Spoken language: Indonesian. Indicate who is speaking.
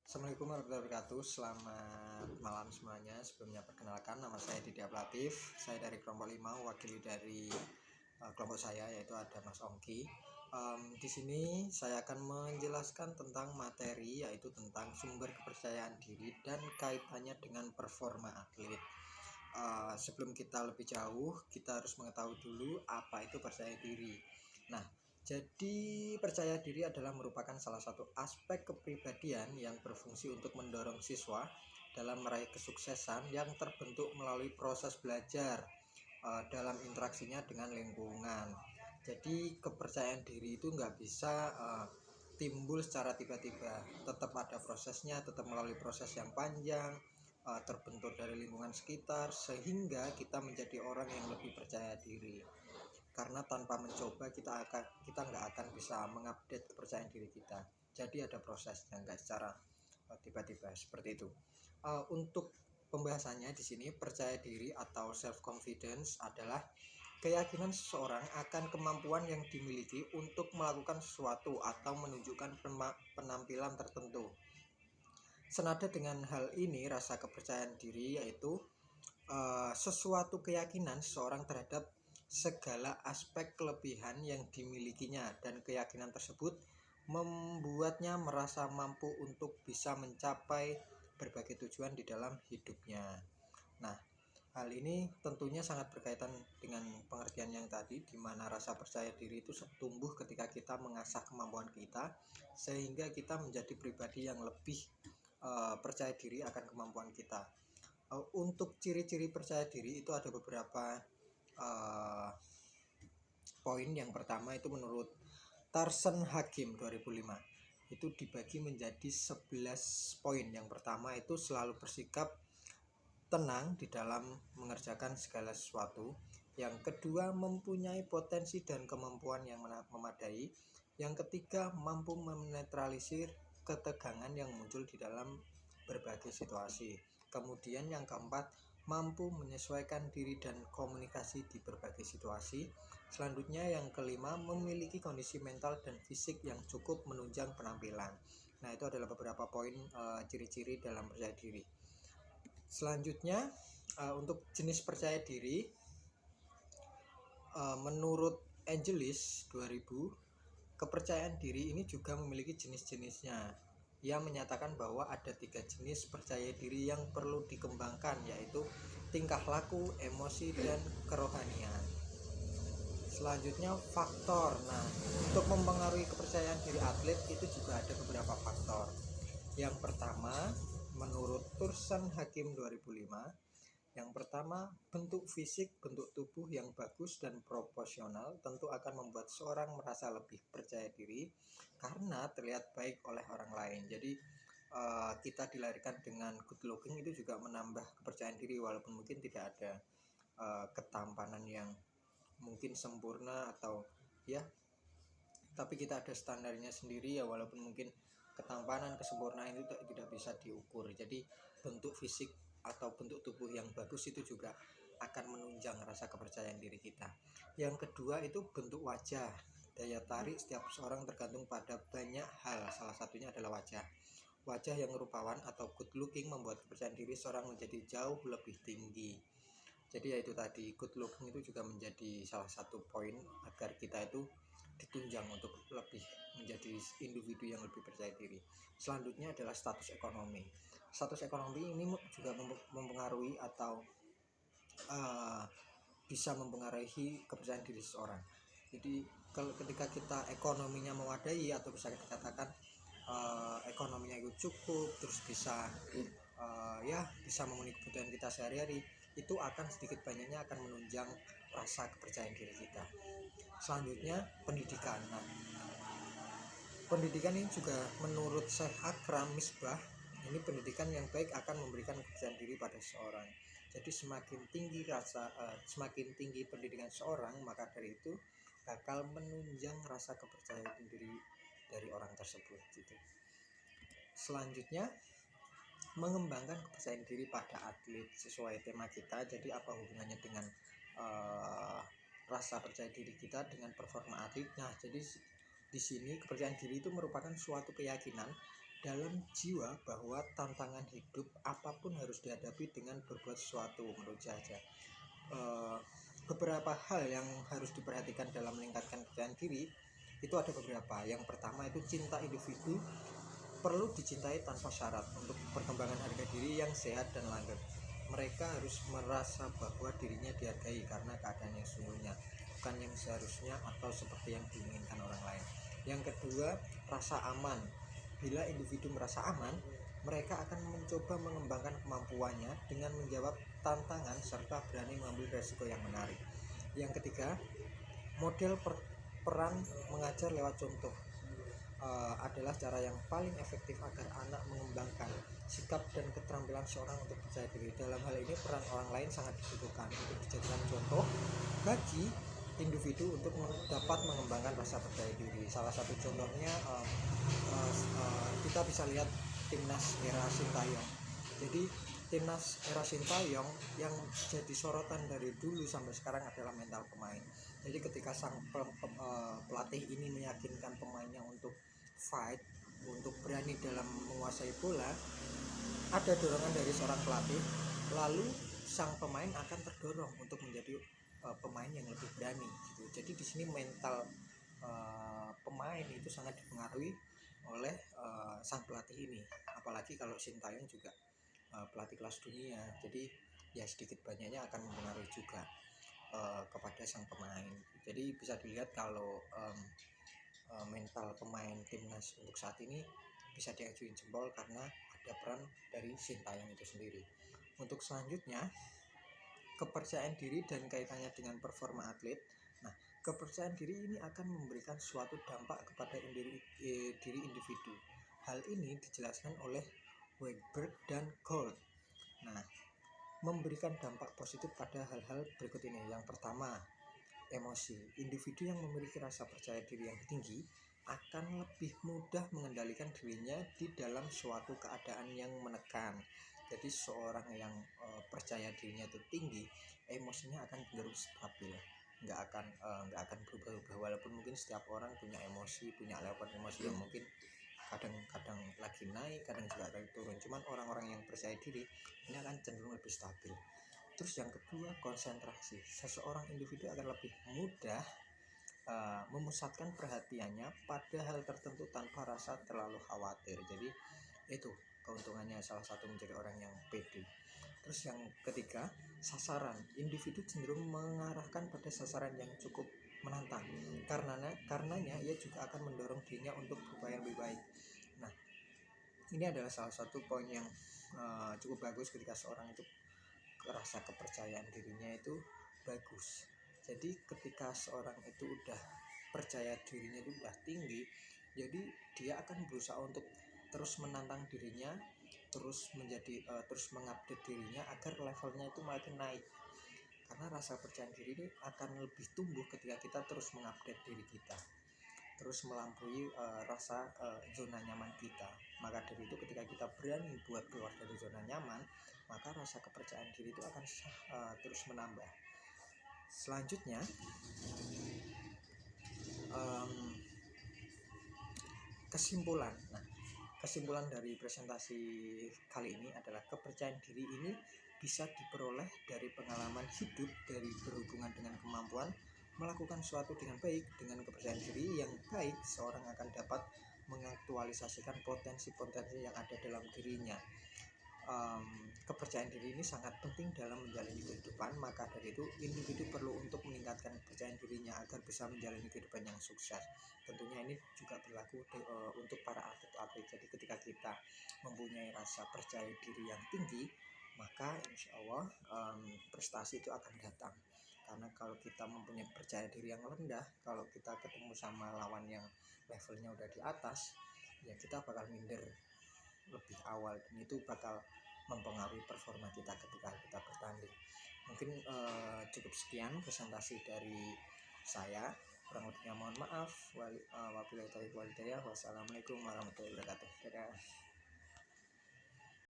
Speaker 1: Assalamualaikum warahmatullahi wabarakatuh. Selamat malam semuanya. Sebelumnya perkenalkan, nama saya Didi Latif. Saya dari kelompok 5, wakili dari kelompok saya yaitu ada Mas Ongki. Di sini saya akan menjelaskan tentang materi yaitu tentang sumber kepercayaan diri dan kaitannya dengan performa atlet. Sebelum kita lebih jauh, kita harus mengetahui dulu apa itu percaya diri. Nah, jadi percaya diri adalah merupakan salah satu aspek kepribadian yang berfungsi untuk mendorong siswa dalam meraih kesuksesan yang terbentuk melalui proses belajar dalam interaksinya dengan lingkungan. Jadi kepercayaan diri itu nggak bisa timbul secara tiba-tiba, tetap ada prosesnya, tetap melalui proses yang panjang, terbentuk dari lingkungan sekitar sehingga kita menjadi orang yang lebih percaya diri. Karena tanpa mencoba kita nggak akan bisa mengupdate kepercayaan diri kita. Jadi ada prosesnya, nggak secara tiba-tiba seperti itu. Untuk pembahasannya di sini, percaya diri atau self confidence adalah keyakinan seseorang akan kemampuan yang dimiliki untuk melakukan sesuatu atau menunjukkan penampilan tertentu. Senada dengan hal ini, rasa kepercayaan diri yaitu sesuatu keyakinan seseorang terhadap segala aspek kelebihan yang dimilikinya, dan keyakinan tersebut membuatnya merasa mampu untuk bisa mencapai berbagai tujuan di dalam hidupnya. Nah, hal ini tentunya sangat berkaitan dengan pengertian yang tadi, di mana rasa percaya diri itu tumbuh ketika kita mengasah kemampuan kita sehingga kita menjadi pribadi yang lebih percaya diri akan kemampuan kita. Untuk ciri-ciri percaya diri itu ada beberapa poin. Yang pertama itu menurut Tarsen Hakim 2005 itu dibagi menjadi 11 poin. Yang pertama itu selalu bersikap tenang di dalam mengerjakan segala sesuatu. Yang kedua, mempunyai potensi dan kemampuan yang memadai. Yang ketiga, mampu menetralisir ketegangan yang muncul di dalam berbagai situasi. Kemudian yang keempat, mampu menyesuaikan diri dan komunikasi di berbagai situasi. Selanjutnya yang kelima, memiliki kondisi mental dan fisik yang cukup menunjang penampilan. Nah, itu adalah beberapa poin ciri-ciri dalam percaya diri. Selanjutnya untuk jenis percaya diri, menurut Angelis 2000, kepercayaan diri ini juga memiliki jenis-jenisnya. Ia menyatakan bahwa ada 3 jenis percaya diri yang perlu dikembangkan, yaitu tingkah laku, emosi, dan kerohanian. Selanjutnya faktor. Nah, untuk mempengaruhi kepercayaan diri atlet itu juga ada beberapa faktor. Yang pertama, menurut Tarsen Hakim 2005, yang pertama, bentuk fisik, bentuk tubuh yang bagus dan proporsional tentu akan membuat seorang merasa lebih percaya diri karena terlihat baik oleh orang lain. Jadi kita dilahirkan dengan good looking itu juga menambah kepercayaan diri, walaupun mungkin tidak ada ketampanan yang mungkin sempurna atau ya, tapi kita ada standarnya sendiri ya, walaupun mungkin ketampanan, kesempurnaan itu tidak bisa diukur. Jadi bentuk fisik atau bentuk tubuh yang bagus itu juga akan menunjang rasa kepercayaan diri kita. Yang kedua itu bentuk wajah. Daya tarik setiap seorang tergantung pada banyak hal, salah satunya adalah wajah. Wajah yang rupawan atau good looking membuat kepercayaan diri seorang menjadi jauh lebih tinggi. Jadi yaitu tadi, good looking itu juga menjadi salah satu poin agar kita itu ditunjang untuk lebih menjadi individu yang lebih percaya diri. Selanjutnya adalah status ekonomi. Status ekonomi ini juga mempengaruhi atau bisa mempengaruhi kepercayaan diri seseorang. Jadi ketika kita ekonominya memadai, atau bisa kita katakan ekonominya itu cukup, terus bisa bisa memenuhi kebutuhan kita sehari-hari, itu akan sedikit banyaknya akan menunjang rasa kepercayaan diri kita. Selanjutnya pendidikan. Nah, pendidikan ini juga menurut Syekh Akram Misbah, ini pendidikan yang baik akan memberikan kepercayaan diri pada seseorang. Jadi semakin tinggi pendidikan seorang, maka dari itu bakal menunjang rasa kepercayaan diri dari orang tersebut gitu. Selanjutnya, mengembangkan kepercayaan diri pada atlet sesuai tema kita. Jadi apa hubungannya dengan rasa percaya diri kita dengan performa atlet? Nah, jadi di sini kepercayaan diri itu merupakan suatu keyakinan dalam jiwa bahwa tantangan hidup apapun harus dihadapi dengan berbuat sesuatu menurut saya. Beberapa hal yang harus diperhatikan dalam meningkatkan kepercayaan diri itu ada beberapa. Yang pertama itu cinta individu perlu dicintai tanpa syarat untuk perkembangan harga diri yang sehat dan langgeng. Mereka harus merasa bahwa dirinya dihargai karena keadaan yang sesungguhnya, bukan yang seharusnya atau seperti yang diinginkan orang lain. Yang kedua, rasa aman. Bila individu merasa aman, mereka akan mencoba mengembangkan kemampuannya dengan menjawab tantangan serta berani mengambil resiko yang menarik. Yang ketiga, model peran mengajar lewat contoh adalah cara yang paling efektif agar anak mengembangkan sikap dan keterampilan seorang untuk percaya diri. Dalam hal ini peran orang lain sangat dibutuhkan untuk dijadikan contoh bagi individu untuk dapat mengembangkan rasa percaya diri. Salah satu contohnya kita bisa lihat timnas era Sintayong. Jadi timnas era Sintayong yang jadi sorotan dari dulu sampai sekarang adalah mental pemain. Jadi ketika sang pelatih ini meyakinkan pemainnya untuk fight, untuk berani dalam menguasai bola, ada dorongan dari seorang pelatih, lalu sang pemain akan terdorong untuk menjadi pemain yang lebih berani gitu. Jadi di sini mental pemain itu sangat dipengaruhi oleh sang pelatih ini, apalagi kalau Sintayong juga pelatih kelas dunia, jadi ya sedikit banyaknya akan mempengaruhi juga kepada sang pemain. Jadi bisa dilihat kalau mental pemain timnas untuk saat ini bisa diajuin jempol karena ada peran dari Sintayong itu sendiri. Untuk selanjutnya, kepercayaan diri dan kaitannya dengan performa atlet. Nah, kepercayaan diri ini akan memberikan suatu dampak kepada diri individu. Hal ini dijelaskan oleh Weisberg dan Gold. Nah, memberikan dampak positif pada hal-hal berikut ini. Yang pertama, emosi. Individu yang memiliki rasa percaya diri yang tinggi akan lebih mudah mengendalikan dirinya di dalam suatu keadaan yang menekan. Jadi seorang yang percaya dirinya itu tinggi, emosinya akan cenderung stabil, nggak akan berubah-ubah. Walaupun mungkin setiap orang punya emosi, punya level emosi yang mungkin kadang-kadang lagi naik, kadang juga lagi turun. Cuman orang-orang yang percaya diri ini akan cenderung lebih stabil. Terus yang kedua, konsentrasi. Seseorang individu akan lebih mudah memusatkan perhatiannya pada hal tertentu tanpa rasa terlalu khawatir. Jadi itu keuntungannya, salah satu menjadi orang yang pede. Terus yang ketiga, sasaran. Individu cenderung mengarahkan pada sasaran yang cukup menantang. Karenanya ia juga akan mendorong dirinya untuk berupaya lebih baik. Nah, ini adalah salah satu poin yang cukup bagus ketika seorang itu rasa kepercayaan dirinya itu bagus. Jadi ketika seorang itu udah percaya dirinya itu udah tinggi, jadi dia akan berusaha untuk terus menantang dirinya, terus mengupdate dirinya agar levelnya itu makin naik. Karena rasa percaya diri ini akan lebih tumbuh ketika kita terus mengupdate diri kita, terus melampaui rasa zona nyaman kita. Maka dari itu ketika kita berani buat keluar dari zona nyaman, maka rasa kepercayaan diri itu akan terus menambah. Selanjutnya, kesimpulan. Nah, kesimpulan dari presentasi kali ini adalah kepercayaan diri ini bisa diperoleh dari pengalaman hidup, dari berhubungan dengan kemampuan melakukan sesuatu dengan baik. Dengan kepercayaan diri yang baik, seorang akan dapat mengaktualisasikan potensi-potensi yang ada dalam dirinya. Kepercayaan diri ini sangat penting dalam menjalani kehidupan. Maka dari itu individu perlu untuk meningkatkan kepercayaan dirinya agar bisa menjalani kehidupan yang sukses. Tentunya ini juga berlaku untuk para atlet-atlet. Jadi ketika kita mempunyai rasa percaya diri yang tinggi, maka insya Allah prestasi itu akan datang. Karena kalau kita mempunyai percaya diri yang rendah, kalau kita ketemu sama lawan yang levelnya udah di atas, ya kita bakal minder lebih awal, dan itu bakal mempengaruhi performa kita ketika kita bertanding. Mungkin cukup sekian presentasi dari saya. Kurang lebihnya mohon maaf. Wabillahi taufiq wal hidayah. Wassalamualaikum warahmatullahi wabarakatuh. Dadah.